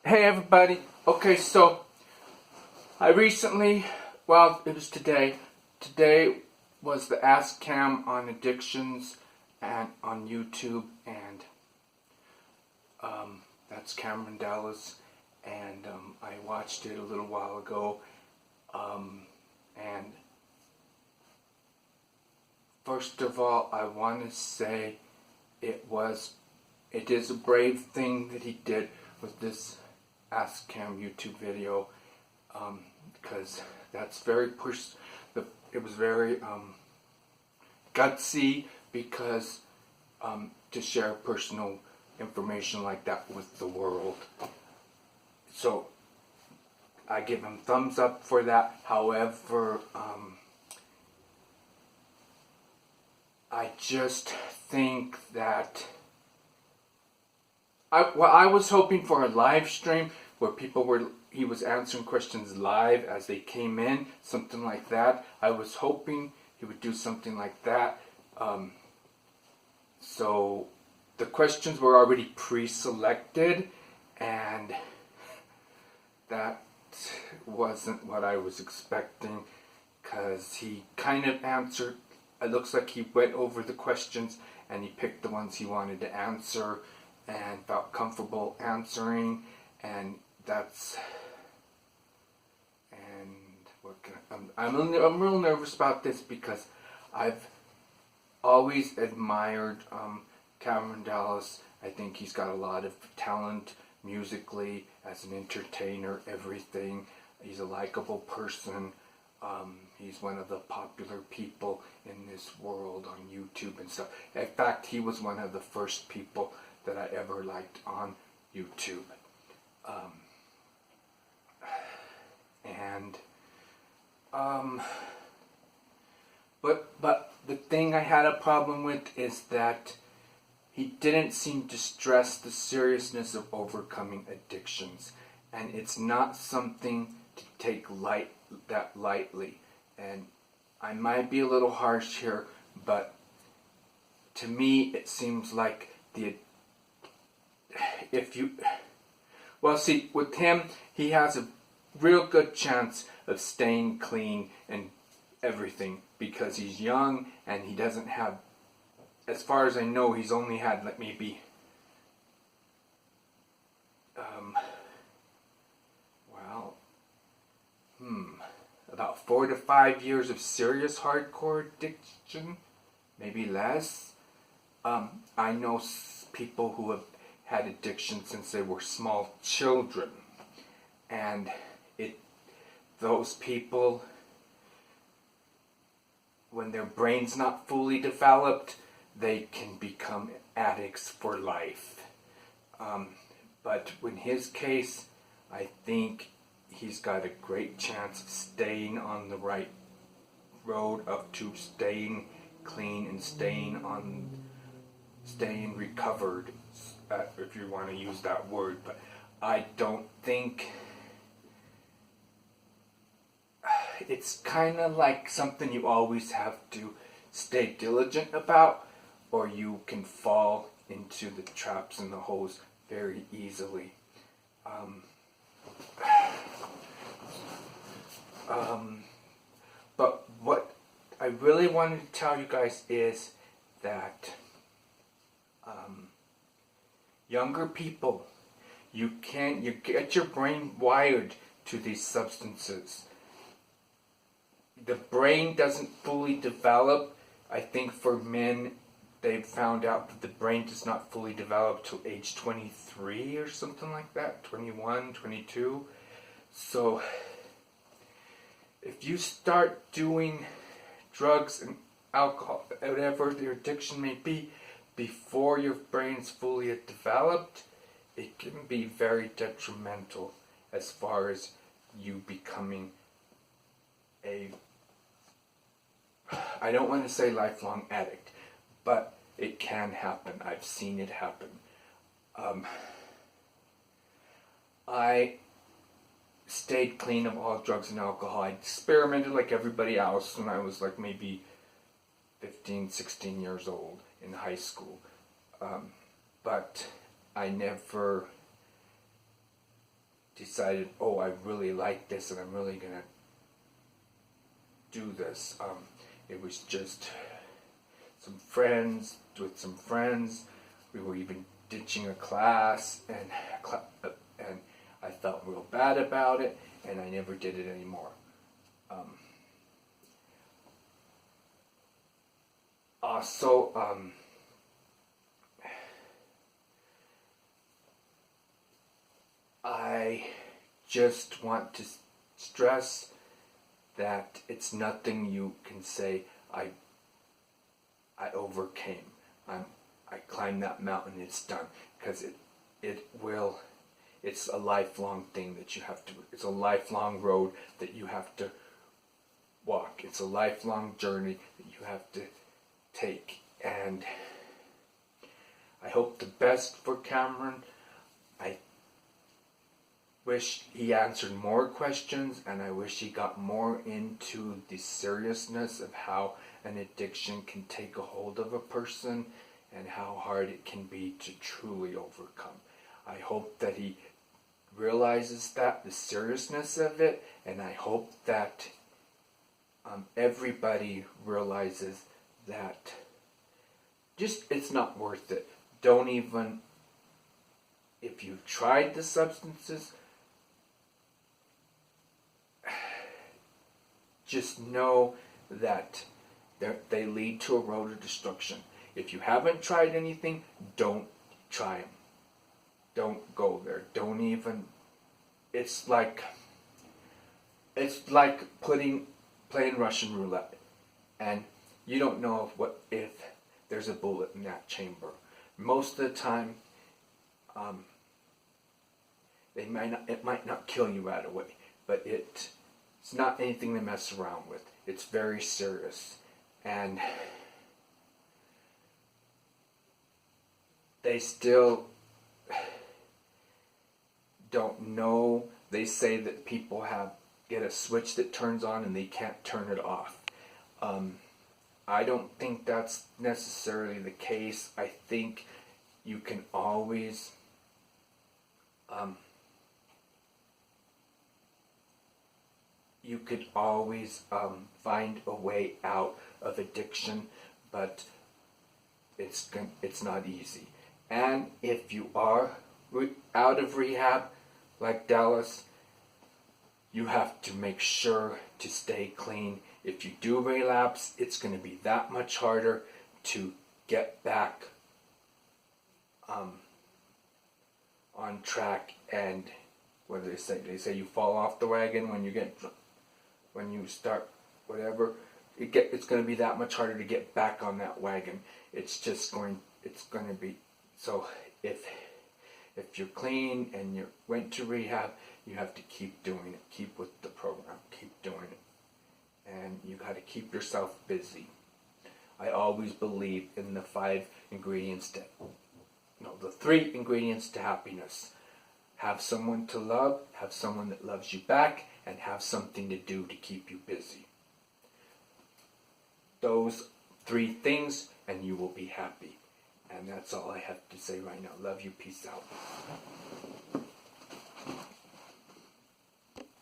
Hey everybody. Okay, so I recently, it was today. Today was the Ask Cam on addictions and on YouTube, and that's Cameron Dallas, and I watched it a little while ago, and first of all, I want to say it is a brave thing that he did with this Ask Cam YouTube video, because that's very it was very gutsy, because to share personal information like that with the world. So I give him thumbs up for that. However, I just think that I was hoping for a live stream where he was answering questions live as they came in, something like that. I was hoping he would do something like that. So the questions were already pre-selected, and that wasn't what I was expecting, because he kind of answered, it looks like he went over the questions and he picked the ones he wanted to answer and felt comfortable answering, and I'm real nervous about this, because I've always admired Cameron Dallas. I think he's got a lot of talent musically, as an entertainer, everything. He's a likable person. He's one of the popular people in this world on YouTube and stuff. In fact, he was one of the first people that I ever liked on YouTube. But the thing I had a problem with is that he didn't seem to stress the seriousness of overcoming addictions, and it's not something to take lightly. And I might be a little harsh here, but to me it seems like with him, he has a real good chance of staying clean and everything, because he's young and he doesn't have, as far as I know, he's only had maybe about 4 to 5 years of serious hardcore addiction, maybe less. I know people who have had addiction since they were small children, and those people, when their brain's not fully developed, they can become addicts for life. But in his case, I think he's got a great chance of staying on the right road up to staying clean and staying recovered, if you want to use that word. But I don't think it's kind of like something you always have to stay diligent about, or you can fall into the traps and the holes very easily. But what I really wanted to tell you guys is that younger people, you get your brain wired to these substances. The brain doesn't fully develop. I think for men, they've found out that the brain does not fully develop till age 23 or something like that, 21, 22. So if you start doing drugs and alcohol, whatever your addiction may be, before your brain's fully developed, it can be very detrimental as far as you becoming I don't want to say lifelong addict, but it can happen. I've seen it happen. I stayed clean of all drugs and alcohol. I experimented like everybody else when I was like maybe 15, 16 years old in high school. But I never decided, oh, I really like this and I'm really gonna do this. It was just some friends with some friends. We were even ditching a class, and I felt real bad about it, and I never did it anymore. Also, I just want to stress that it's nothing you can say, I overcame. I climbed that mountain, it's done. Because it's a lifelong thing that you have to, it's a lifelong road that you have to walk. It's a lifelong journey that you have to take. And I hope the best for Cameron. I wish he answered more questions, and I wish he got more into the seriousness of how an addiction can take a hold of a person and how hard it can be to truly overcome. I hope that he realizes that, the seriousness of it, and I hope that everybody realizes that just it's not worth it. Don't even, if you've tried the substances, just know that they lead to a road of destruction. If you haven't tried anything, don't try them. Don't go there. Don't even. It's like playing Russian roulette, and you don't know if there's a bullet in that chamber. Most of the time, it might not kill you right away, but it's not anything to mess around with. It's very serious, and they still don't know. They say that people get a switch that turns on and they can't turn it off. I don't think that's necessarily the case. I think you can always find a way out of addiction, but it's not easy. And if you are out of rehab, like Dallas, you have to make sure to stay clean. If you do relapse, it's going to be that much harder to get back on track. And what do they say? They say you fall off the wagon when you start whatever. It's going to be that much harder to get back on that wagon. It's going to be so. If you're clean and you went to rehab, you have to keep doing it. Keep with the program. Keep doing it. And you got to keep yourself busy. I always believe in the 3 ingredients to happiness. Have someone to love, have someone that loves you back, and have something to do to keep you busy. Those 3 things, and you will be happy. And that's all I have to say right now. Love you. Peace out.